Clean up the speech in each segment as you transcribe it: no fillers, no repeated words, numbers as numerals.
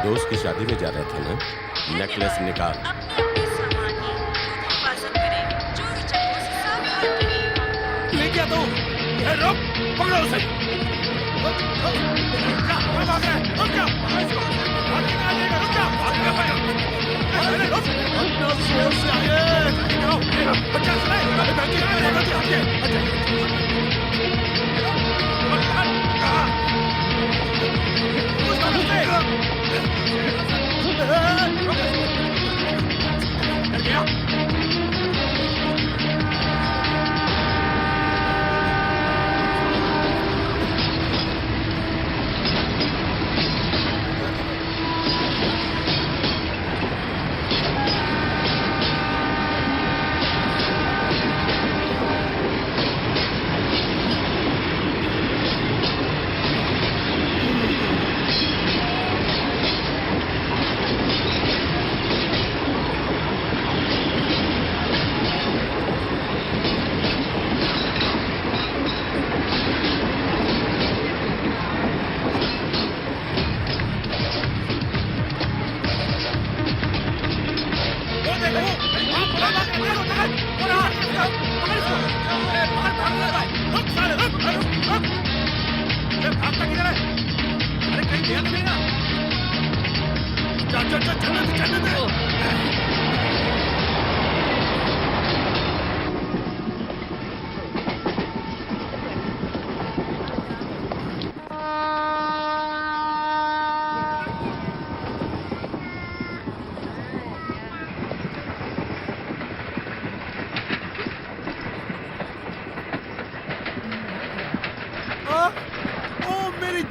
दोस्त की शादी में जा रहे थे ना, नेकलेस निकाल। अपने सामान की हिफाजत करें, चोरी चक्कों से सावधान रहें। लेके आता हूँ। रुक, पकड़ो उसे। रुक जा, मैं भाग रहा है, रुक जा। भाग के आ जाएगा, रुक जा, भाग रहा है। अरे रुक, अपना शेर से आए। जाओ, बच्चा सुने, अरे बैठिए,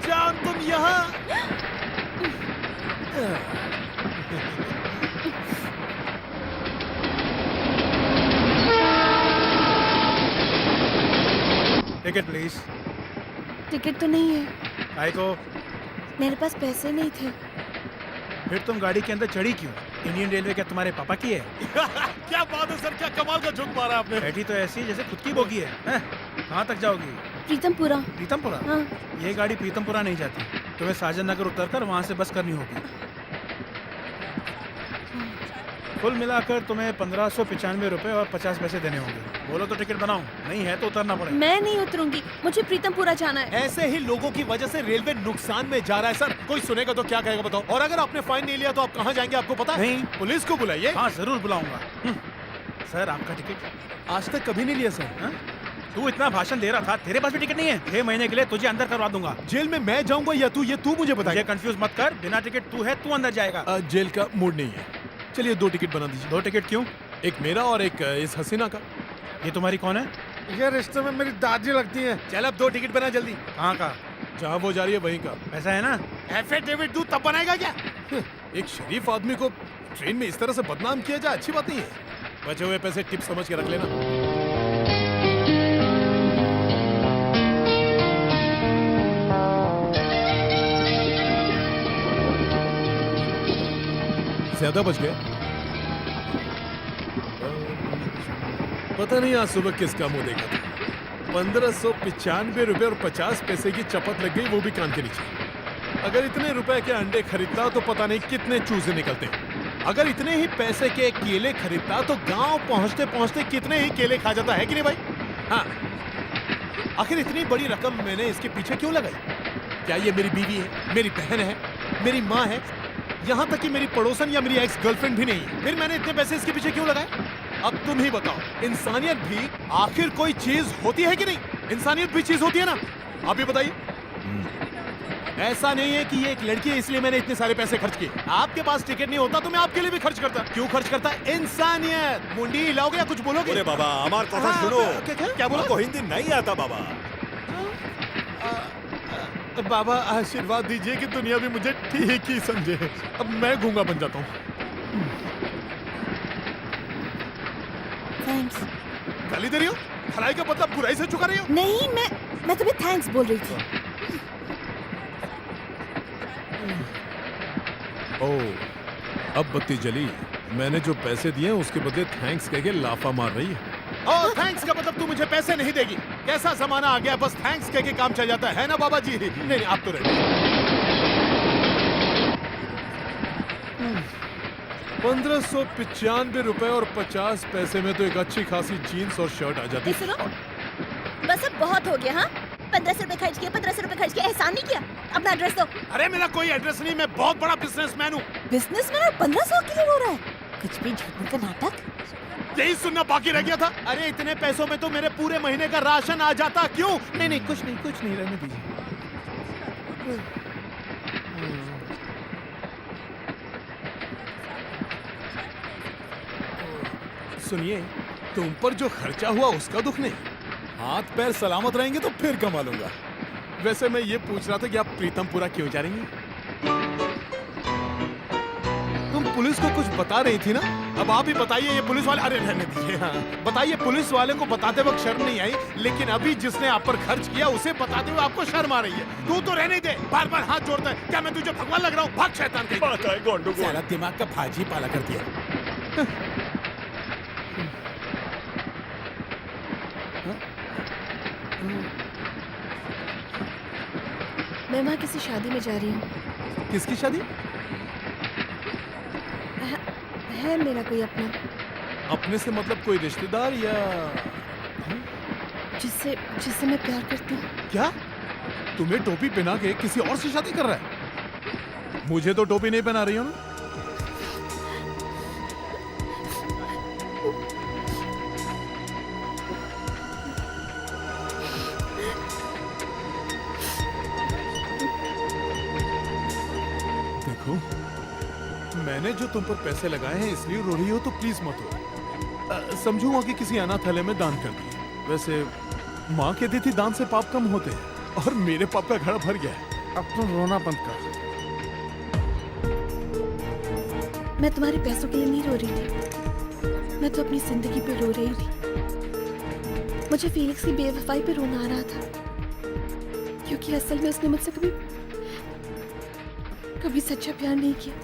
जान तुम यहाँ। Ticket please. टिकट तो नहीं है। आई को मेरे पास पैसे नहीं थे। फिर तुम गाड़ी के अंदर चढ़ी क्यों? इंडियन रेलवे क्या तुम्हारे पापा की है? क्या बात है सर, क्या कमाल का जोक मारा आपने। बैठी तो ऐसी जैसे खुद की बोगी है। कहाँ तक जाओगी? प्रीतमपुरा। प्रीतमपुरा? हाँ। ये गाड़ी प्रीतमपुरा नहीं जाती, तुम्हें साजन नगर उतरकर वहाँ से बस करनी होगी। कुल मिलाकर तुम्हें 1595 रुपए और 50 पैसे देने होंगे। बोलो तो टिकट बनाओ, नहीं है तो उतरना पड़ेगा। मैं नहीं उतरूंगी, मुझे प्रीतमपुरा जाना है। ऐसे ही लोगों की वजह से रेलवे नुकसान में जा रहा है सर। कोई सुनेगा तो क्या कहेगा बताओ? और अगर आपने फाइन नहीं लिया तो आप कहाँ जाएंगे आपको पता है? नहीं। पुलिस को बुलाइए। हाँ जरूर बुलाऊंगा। सर आपका टिकट? आज तक कभी नहीं लिया सर। हा? तू इतना भाषण दे रहा था, तेरे पास भी टिकट नहीं है? 6 महीने के लिए तुझे अंदर करवा दूंगा। जेल में मैं जाऊंगा या तू? ये तू मुझे बताइए। कंफ्यूज मत कर, बिना टिकट तू है, तू अंदर जाएगा। जेल का मूड नहीं है। चलिए 2 टिकट बना दीजिए। 2 टिकट क्यों? एक मेरा और एक इस हसीना का। ये तुम्हारी कौन है? ये रिश्ते में मेरी दादी लगती है। चल अब 2 टिकट बना जल्दी। कहाँ का? जहाँ वो जा रही है वहीं का। ऐसा है ना? एफिडेविट तू तब बनाएगा क्या? एक शरीफ आदमी को ट्रेन में इस तरह से बदनाम किया जाए, अच्छी बात नहीं है। बचे हुए पैसे टिप समझ के रख लेना। ज्यादा बच गया। पता नहीं आज सुबह किसका मुंह देखा था। 1595 रुपए और 50 पैसे की चपत लग गई, वो भी कान के नीचे। अगर इतने रुपए के अंडे खरीदता तो पता नहीं कितने चूजे निकलते। अगर इतने ही पैसे के केले खरीदता तो गांव पहुंचते पहुंचते कितने ही केले खा जाता है कि नहीं भाई? हाँ, आखिर इतनी बड़ी रकम मैंने इसके पीछे क्यों लगाई? क्या ये मेरी बीवी है, मेरी बहन है, मेरी माँ है, यहाँ तक कि मेरी पड़ोसन या मेरी एक्स गर्लफ्रेंड भी नहीं है? फिर मैंने इतने पैसे इसके पीछे क्यों लगाए? अब तुम ही बताओ, इंसानियत भी आखिर कोई चीज होती है कि नहीं? इंसानियत भी चीज होती है ना? आप ही बताइए। ऐसा नहीं है कि ये एक लड़की है इसलिए मैंने इतने सारे पैसे खर्च किए। आपके पास टिकट नहीं होता तो मैं आपके लिए भी खर्च करता। क्यों खर्च करता? इंसानियत। मुंडी हिलाओगे या कुछ बोलोगे? अरे बाबा हमार कथा सुनो। क्या बोला? को हिंदी नहीं आता बाबा। बाबा आशीर्वाद दीजिए कि दुनिया भी मुझे ठीक ही समझे। अब मैं गूंगा बन जाता हूँ। थैंक्स। गाली दे रही हो? भलाई का मतलब बुराई से चुका रही हो? नहीं, मैं तुम्हें थैंक्स बोल रही थी। ओह, अब बत्ती जली। मैंने जो पैसे दिए उसके बदले थैंक्स कह के लाफा मार रही है। ओह, थैंक्स का मतलब तू मुझे पैसे नहीं देगी? कैसा जमाना आ गया, बस थैंक्स कह के काम चल जाता है ना बाबा जी? नहीं, आप तो रहे। 1595 रुपए और 50 पैसे में तो एक अच्छी खासी जीन्स और शर्ट आ जाती। ए, सुनो, बस अब बहुत हो गया। हाँ, 1500 रुपए खर्च किए, 1500 रुपए खर्च किए, एहसान नहीं किया। अपना एड्रेस दो। अरे मेरा कोई एड्रेस नहीं, मैं बहुत बड़ा बिजनेसमैन हूँ। बिजनेसमैन और 1500 के लिए रो रहा है। कुछ भी झूठने का नाटक। यही सुनना बाकी रह गया था। अरे इतने पैसों में तो मेरे पूरे महीने का राशन आ जाता। क्यों? नहीं नहीं, कुछ नहीं, रहने दीजिए। सुनिए, तुम पर जो खर्चा हुआ उसका दुख नहीं, हाथ पैर सलामत रहेंगे तो फिर कमा लूंगा। वैसे मैं ये पूछ रहा था कि आप प्रीतमपुरा क्यों जा रही हैं? तुम पुलिस को कुछ बता रही थी ना, अब आप ही बताइए। ये पुलिस वाले, अरे रहने दीजिए। हाँ बताइए, पुलिस वाले को बताते वक्त शर्म नहीं आई, लेकिन अभी जिसने आप पर खर्च किया उसे बताते हुए आपको शर्म आ रही है। तू तो रहने दे, बार बार हाथ जोड़ता है। क्या मैं तुझे भगवान लग रहा हूँ? भाग शैतान कहीं। सारा दिमाग का भाजी पाला कर दिया। मैं वहाँ किसी शादी में जा रही हूँ। किसकी शादी? है मेरा कोई अपना, अपने से मतलब कोई रिश्तेदार या? जिससे मैं प्यार करती हूँ। क्या तुम्हें टोपी पहना के किसी और से शादी कर रहा है? मुझे तो टोपी नहीं पहना रही हो ना? देखो, मैंने जो तुम पर पैसे लगाए हैं इसलिए रो रही हो तो प्लीज मत रो। समझूंगा कि किसी अनाथालय में दान कर दिए। वैसे माँ कहती थी दान से पाप कम होते हैं, और मेरे पाप का घड़ा भर गया है। अब तो रोना बंद कर। मैं तुम्हारे पैसों के लिए नहीं रो रही थी, मैं तो अपनी जिंदगी पे रो रही थी। मुझे फीलिक्स की बेवफाई पे रोना आ रहा था, क्योंकि असल में उसने मुझसे कभी सच्चा प्यार नहीं किया।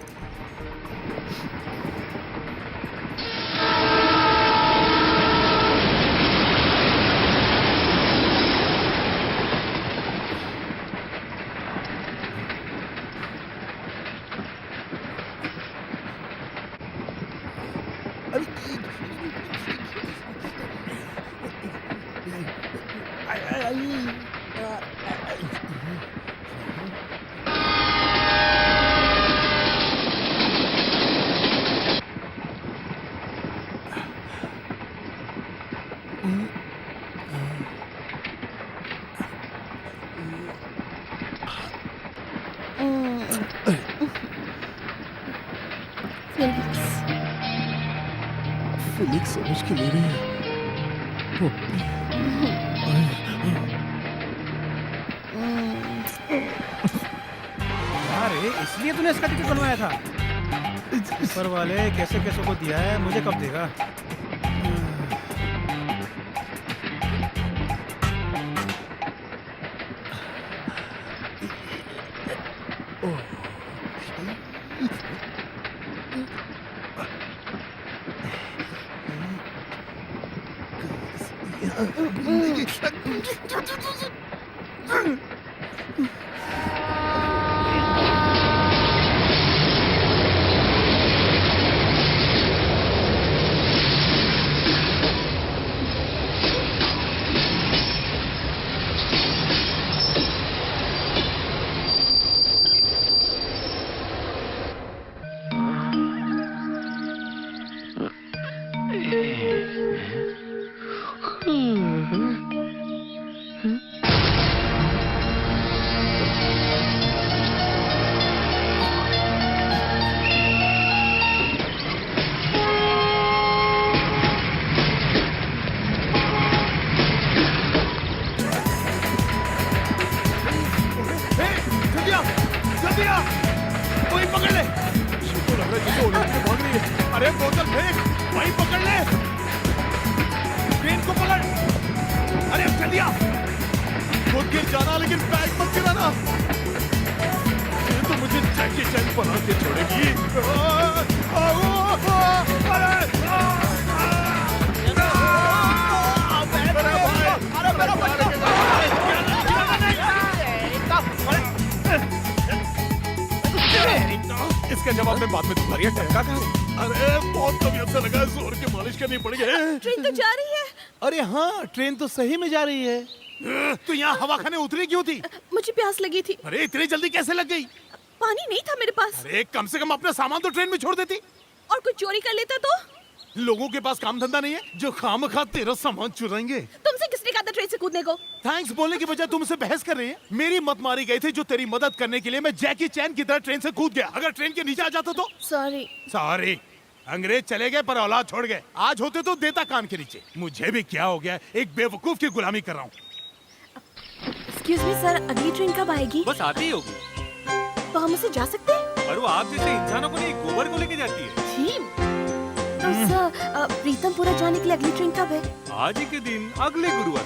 फिलिक्स समझ के ले रही है। अरे इसलिए तूने इसका टिकट बनवाया था? ऊपर वाले कैसे कैसे को दिया है, मुझे कब देगा? वही पकड़ ले। तो लग रहा है जैसे ओलंपिक में भाग रही है। अरे बोतल फेंक, वही पकड़ ले। ट्रेन को पकड़। अरे जल्दी आ। खुद गिर जाना लेकिन बैग मत गिराना। ये तो मुझे जैकी चैन बना के छोड़ेगी। इसका जवाब मैं बाद में दूंगा। ये टक्का कहाँ? अरे बहुत तबीयत से लगा, जोर की मालिश करनी पड़ेगी। ट्रेन तो जा रही है। अरे हाँ, ट्रेन तो सही में जा रही है। तू यहाँ हवा खाने उतरी क्यों थी? मुझे प्यास लगी थी। अरे इतनी जल्दी कैसे लग गई? पानी नहीं था मेरे पास। अरे कम से कम अपना सामान तो ट्रेन में छोड़ देती। और कुछ चोरी कर लेता तो? लोगों के पास काम धंधा नहीं है जो खामखा तेरा सामान चुराएंगे। तुमसे किसने कहा था ट्रेन से कूदने को? थैंक्स बोलने की बजाय तुमसे बहस कर रही है। मेरी मत मारी गई थी जो तेरी मदद करने के लिए मैं जैकी चैन की तरह ट्रेन से कूद गया। अगर ट्रेन के नीचे आ जाता तो? सॉरी। सॉरी। अंग्रेज चले गए पर औलाद छोड़ गए। आज होते तो देता कान के नीचे। मुझे भी क्या हो गया, एक बेवकूफ की गुलामी कर रहा हूँ। एक्सक्यूज मी सर, अगली ट्रेन कब आएगी? बस आती ही होगी। तो हम उसे जा सकते हैं? पर वो आप जैसे इंसानों को नहीं, गोबर को लेके जाती है। जी। तो सर, प्रीतमपुरा जाने के लिए अगली ट्रेन कब है? आज ही के दिन, अगले गुरुवार।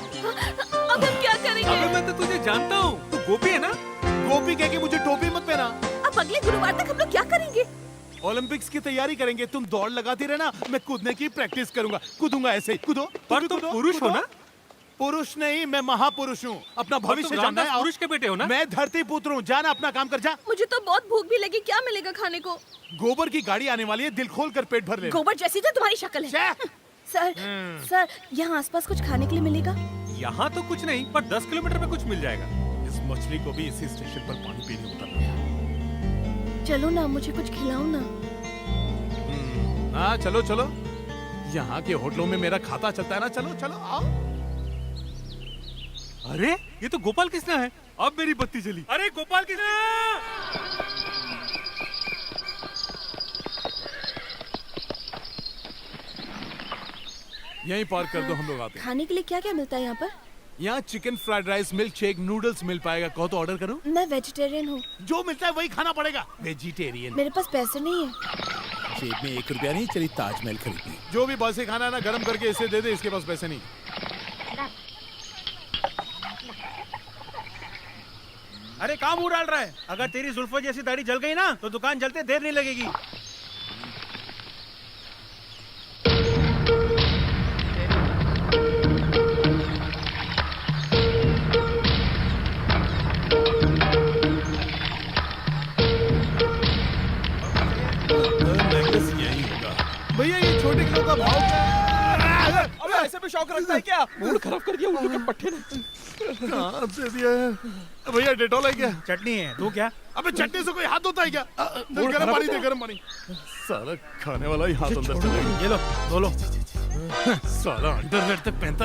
अब हम क्या करेंगे? अबे मैं तो तुझे जानता हूँ, तू गोपी है ना? गोपी कह के मुझे टोपी मत पहना। अब अगले गुरुवार तक हम लोग क्या करेंगे? ओलंपिक्स की तैयारी करेंगे। तुम दौड़ लगाती रहना, मैं कूदने की प्रैक्टिस करूंगा। कूदूंगा ऐसे ही। कूदो। पर तुम पुरुष हो ना? पुरुष नहीं, मैं महापुरुष हूँ। अपना भविष्य तुम जानना रामदास है। पुरुष के बेटे हो ना? मैं धरती पुत्र हूँ। जाना अपना काम कर जा। मुझे तो बहुत भूख भी लगी, क्या मिलेगा खाने को? गोबर की गाड़ी आने वाली है, दिल खोल कर पेट भर ले। गोबर जैसी तो तुम्हारी शक्ल है। छे! सर, सर, यहाँ आसपास कुछ खाने के लिए मिलेगा? यहाँ तो कुछ नहीं, पर 10 किलोमीटर में कुछ मिल जाएगा। इस मछली को भी इसी स्टेशन पर पानी पीने उतरना है। चलो ना, मुझे कुछ खिलाओ ना। हाँ चलो चलो, यहाँ के होटलों में मेरा खाता चलता है ना। चलो चलो आओ। अरे ये तो गोपाल कृष्णा है। अब मेरी बत्ती जली। अरे गोपाल कृष्णा! यहीं पार्क कर दो, हम लोग आते हैं। खाने के लिए क्या क्या मिलता है यहाँ पर? यहाँ chicken fried rice, milk shake, noodles मिल पाएगा। कहो तो ऑर्डर करूँ? मैं वेजिटेरियन हूँ। जो मिलता है वही खाना पड़ेगा। वेजिटेरियन। मेरे पास पैसे नहीं है। जेब में 1 रुपया नहीं, चली ताजमहल खरीदनी। जो भी बासी खाना है ना, गरम करके इसे दे दे। इसके पास पैसे नहीं। अरे काम मुंह डाल रहा है? अगर तेरी जुल्फों जैसी दाढ़ी जल गई ना तो दुकान जलते देर नहीं लगेगी। नेकलेस यही होगा। भैया ये छोटे किलो का भाव क्या है? अबे ऐसे भी शौक रखता है क्या? मूड खराब कर दिया उल्लू के पट्टे ने। कहाँ से दिया है? भैया डेटॉल है क्या? चटनी है, तू क्या? अबे चटनी से कोई हाथ धोता है क्या? गरम पानी दे, गरम पानी। साला खाने वाला ही हाथ अंदर चला गया। ये लो, धो लो। साला अंडरवेयर तक पहनता